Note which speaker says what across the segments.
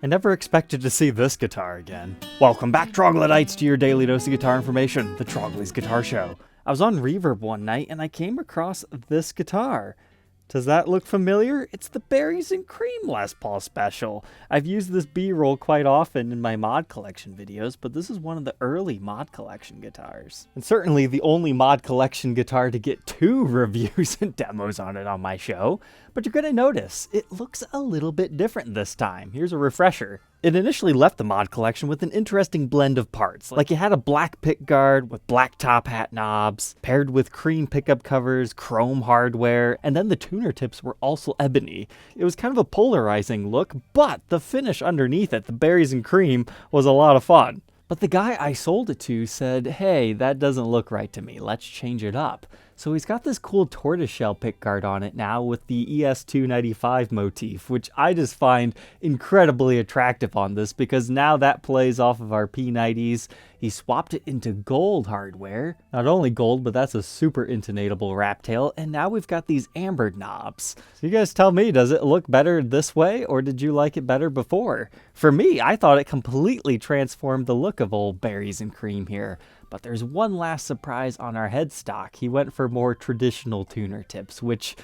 Speaker 1: I never expected to see this guitar again. Welcome back, Troglodytes, to your daily dose of guitar information, the Trogly's Guitar Show. I was on Reverb one night and I came across this guitar. Does that look familiar? It's the Berries and Cream Les Paul Special. I've used this B-roll quite often in my mod collection videos, but this is one of the early mod collection guitars. And certainly the only mod collection guitar to get 2 reviews and demos on it on my show. But you're going to notice, it looks a little bit different this time. Here's a refresher. It initially left the mod collection with an interesting blend of parts. Like it had a black pickguard with black top hat knobs, paired with cream pickup covers, chrome hardware, and then the tuner tips were also ebony. It was kind of a polarizing look, but the finish underneath it, the berries and cream, was a lot of fun. But the guy I sold it to said, hey, that doesn't look right to me, let's change it up. So he's got this cool tortoiseshell pickguard on it now with the ES295 motif, which I just find incredibly attractive on this because now that plays off of our P90s. He swapped it into gold hardware. Not only gold, but that's a super intonatable wrap tail. And now we've got these ambered knobs. So you guys tell me, does it look better this way or did you like it better before? For me, I thought it completely transformed the look of old Berries and Cream here. But there's one last surprise on our headstock. He went for more traditional tuner tips, which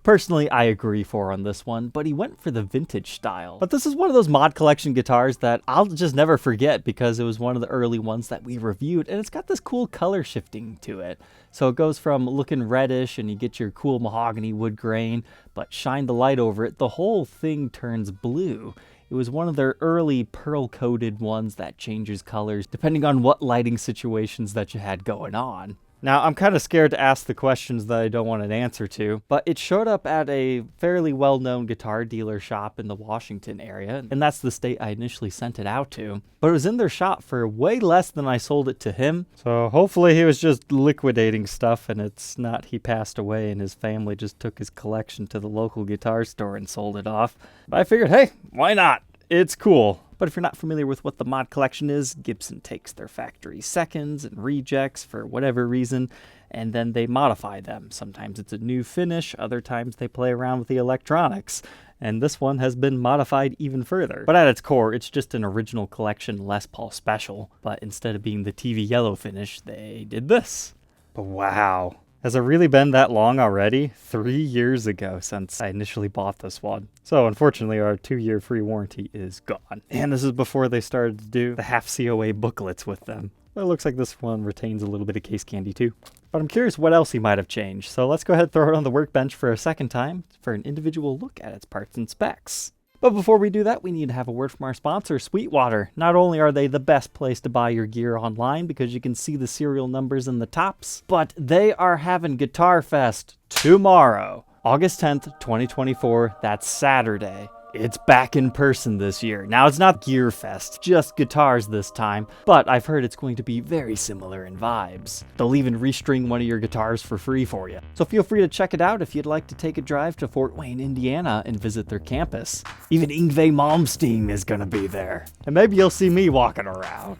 Speaker 1: personally I agree for on this one, but he went for the vintage style. But this is one of those mod collection guitars that I'll just never forget because it was one of the early ones that we reviewed, and it's got this cool color shifting to it. So it goes from looking reddish and you get your cool mahogany wood grain, but shine the light over it, the whole thing turns blue. It was one of their early pearl-coated ones that changes colors depending on what lighting situations that you had going on. Now, I'm kind of scared to ask the questions that I don't want an answer to, but it showed up at a fairly well-known guitar dealer shop in the Washington area, and that's the state I initially sent it out to. But it was in their shop for way less than I sold it to him, so hopefully he was just liquidating stuff and it's not he passed away and his family just took his collection to the local guitar store and sold it off. But I figured, hey, why not? It's cool. But if you're not familiar with what the mod collection is, Gibson takes their factory seconds and rejects for whatever reason, and then they modify them. Sometimes it's a new finish, other times they play around with the electronics, and this one has been modified even further. But at its core, it's just an original collection Les Paul Special, but instead of being the TV yellow finish, they did this. But wow. Has it really been that long already? 3 years ago since I initially bought this one. So unfortunately our 2-year free warranty is gone. And this is before they started to do the half COA booklets with them. Well, it looks like this one retains a little bit of case candy too. But I'm curious what else he might have changed. So let's go ahead and throw it on the workbench for a second time for an individual look at its parts and specs. But before we do that, we need to have a word from our sponsor, Sweetwater. Not only are they the best place to buy your gear online because you can see the serial numbers in the tops, but they are having Guitar Fest tomorrow, August 10th, 2024. That's Saturday. It's back in person this year. Now, it's not Gear Fest, just guitars this time, but I've heard it's going to be very similar in vibes. They'll even restring one of your guitars for free for you. So feel free to check it out if you'd like to take a drive to Fort Wayne, Indiana and visit their campus. Even Yngwie Malmsteen is gonna be there. And maybe you'll see me walking around.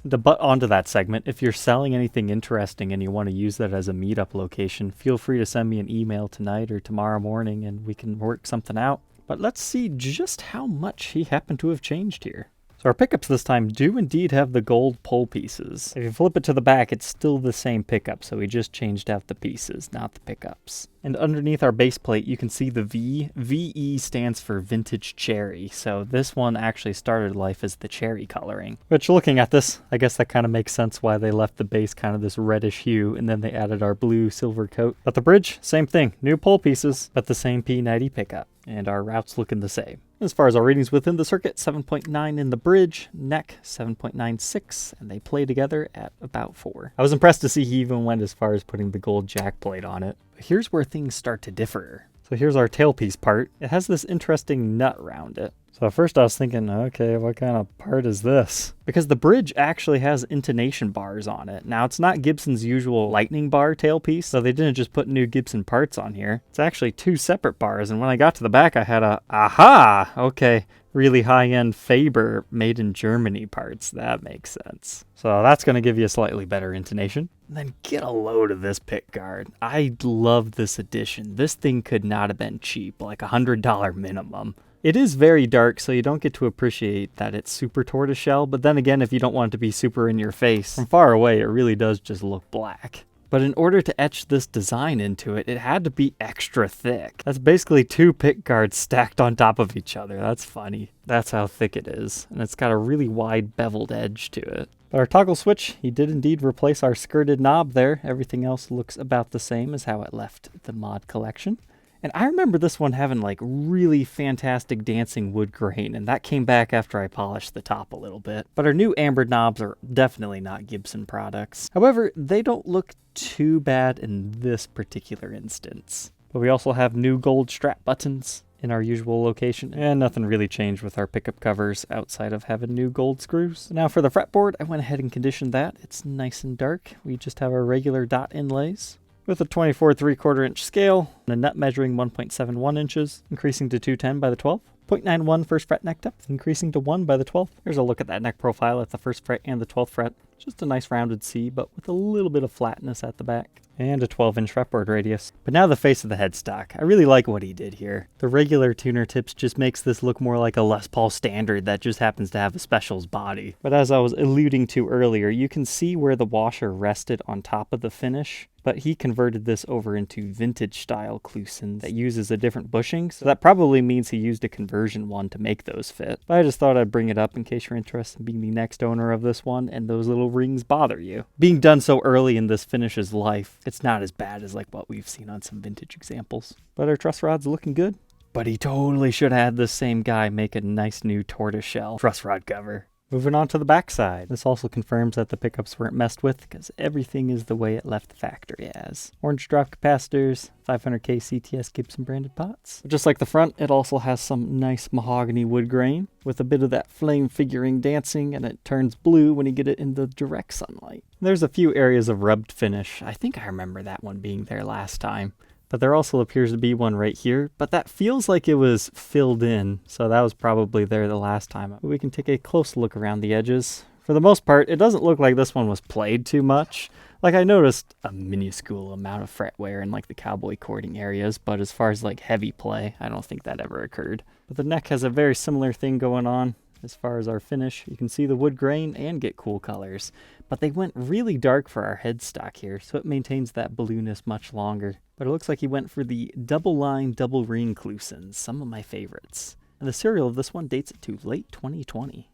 Speaker 1: To butt onto that segment, if you're selling anything interesting and you want to use that as a meetup location, feel free to send me an email tonight or tomorrow morning and we can work something out. But let's see just how much he happened to have changed here. So our pickups this time do indeed have the gold pole pieces. If you flip it to the back, it's still the same pickup, so we just changed out the pieces, not the pickups. And underneath our base plate, you can see the V. VE stands for Vintage Cherry, so this one actually started life as the cherry coloring. Which, looking at this, I guess that kind of makes sense why they left the base kind of this reddish hue, and then they added our blue silver coat. But the bridge, same thing, new pole pieces, but the same P90 pickup. And our routes looking the same. As far as our readings within the circuit, 7.9 in the bridge, neck 7.96, and they play together at about 4. I was impressed to see he even went as far as putting the gold jack plate on it. But here's where things start to differ. So here's our tailpiece part. It has this interesting nut around it. So at first I was thinking, okay, what kind of part is this? Because the bridge actually has intonation bars on it. Now, it's not Gibson's usual lightning bar tailpiece, so they didn't just put new Gibson parts on here. It's actually 2 separate bars, and when I got to the back, I had aha! Okay, really high-end Faber made in Germany parts. That makes sense. So that's going to give you a slightly better intonation. And then get a load of this pickguard. I love this edition. This thing could not have been cheap, like $100 minimum. It is very dark, so you don't get to appreciate that it's super tortoiseshell, but then again, if you don't want it to be super in your face, from far away it really does just look black. But in order to etch this design into it, it had to be extra thick. That's basically 2 pickguards stacked on top of each other. That's funny. That's how thick it is, and it's got a really wide beveled edge to it. But our toggle switch, he did indeed replace our skirted knob there. Everything else looks about the same as how it left the mod collection. And I remember this one having like really fantastic dancing wood grain, and that came back after I polished the top a little bit. But our new amber knobs are definitely not Gibson products. However, they don't look too bad in this particular instance. But we also have new gold strap buttons in our usual location, and nothing really changed with our pickup covers outside of having new gold screws. Now for the fretboard, I went ahead and conditioned that. It's nice and dark. We just have our regular dot inlays, with a 24 3/4 inch scale, and a nut measuring 1.71 inches, increasing to 210 by the 12th. 0.91 first fret neck depth, increasing to 1 by the 12th. Here's a look at that neck profile at the 1st fret and the 12th fret. Just a nice rounded C, but with a little bit of flatness at the back. And a 12-inch fretboard radius. But now the face of the headstock. I really like what he did here. The regular tuner tips just makes this look more like a Les Paul standard that just happens to have a specials body. But as I was alluding to earlier, you can see where the washer rested on top of the finish. But he converted this over into vintage style Kluson that uses a different bushing, so that probably means he used a conversion one to make those fit. But I just thought I'd bring it up in case you're interested in being the next owner of this one and those little rings bother you. Being done so early in this finish's life, it's not as bad as like what we've seen on some vintage examples. But our truss rod's looking good. But he totally should have had this same guy make a nice new tortoiseshell truss rod cover. Moving on to the backside. This also confirms that the pickups weren't messed with because everything is the way it left the factory as. Orange drop capacitors, 500K CTS Gibson branded pots. But just like the front, it also has some nice mahogany wood grain with a bit of that flame figuring dancing, and it turns blue when you get it in the direct sunlight. There's a few areas of rubbed finish. I think I remember that one being there last time. But there also appears to be one right here, but that feels like it was filled in, so that was probably there the last time. But we can take a close look around the edges. For the most part, it doesn't look like this one was played too much. Like, I noticed a minuscule amount of fret wear in like the cowboy cording areas, but as far as like heavy play, I don't think that ever occurred. But the neck has a very similar thing going on. As far as our finish, you can see the wood grain and get cool colors. But they went really dark for our headstock here, so it maintains that blueness much longer. But it looks like he went for the double line, double ring Klusons, some of my favorites. And the serial of this one dates it to late 2020.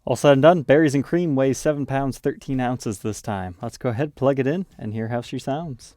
Speaker 1: All said and done, Berries and Cream weighs 7 pounds 13 ounces this time. Let's go ahead, plug it in, and hear how she sounds.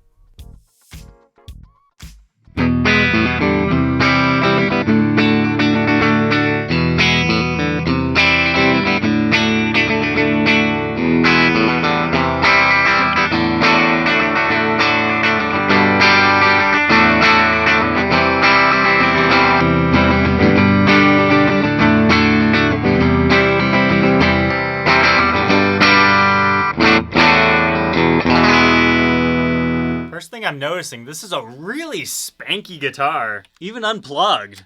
Speaker 1: First thing I'm noticing, this is a really spanky guitar, even unplugged.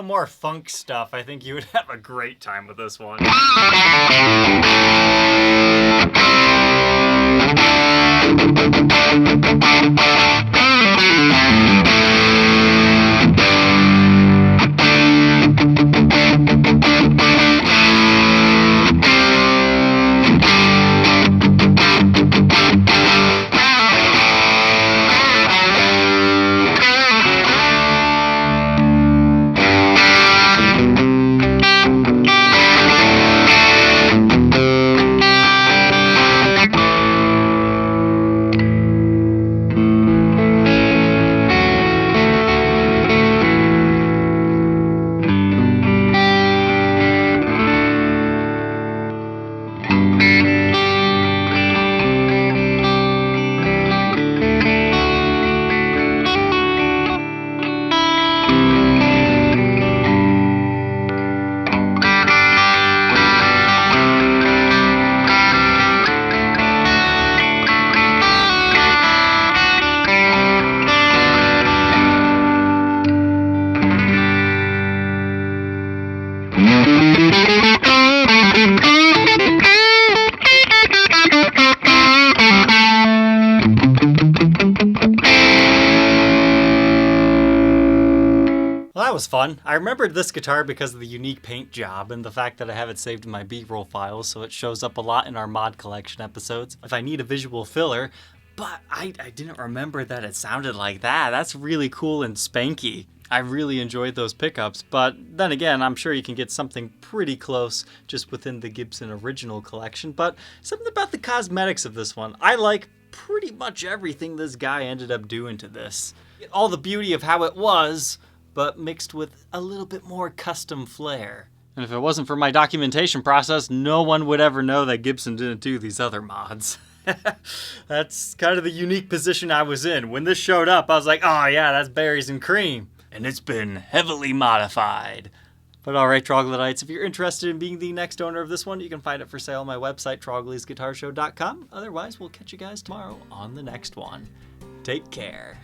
Speaker 1: More funk stuff, I think you would have a great time with this one. was fun. I remembered this guitar because of the unique paint job and the fact that I have it saved in my B-roll files, so it shows up a lot in our mod collection episodes if I need a visual filler. But I didn't remember that it sounded like that. That's really cool and spanky. I really enjoyed those pickups, but then again, I'm sure you can get something pretty close just within the Gibson original collection. But something about the cosmetics of this one. I like pretty much everything this guy ended up doing to this. All the beauty of how it was, but mixed with a little bit more custom flair. And if it wasn't for my documentation process, no one would ever know that Gibson didn't do these other mods. That's kind of the unique position I was in. When this showed up, I was like, oh yeah, that's berries and cream. And it's been heavily modified. But alright, Troglodytes, if you're interested in being the next owner of this one, you can find it for sale on my website, troglysguitarshow.com. Otherwise, we'll catch you guys tomorrow on the next one. Take care.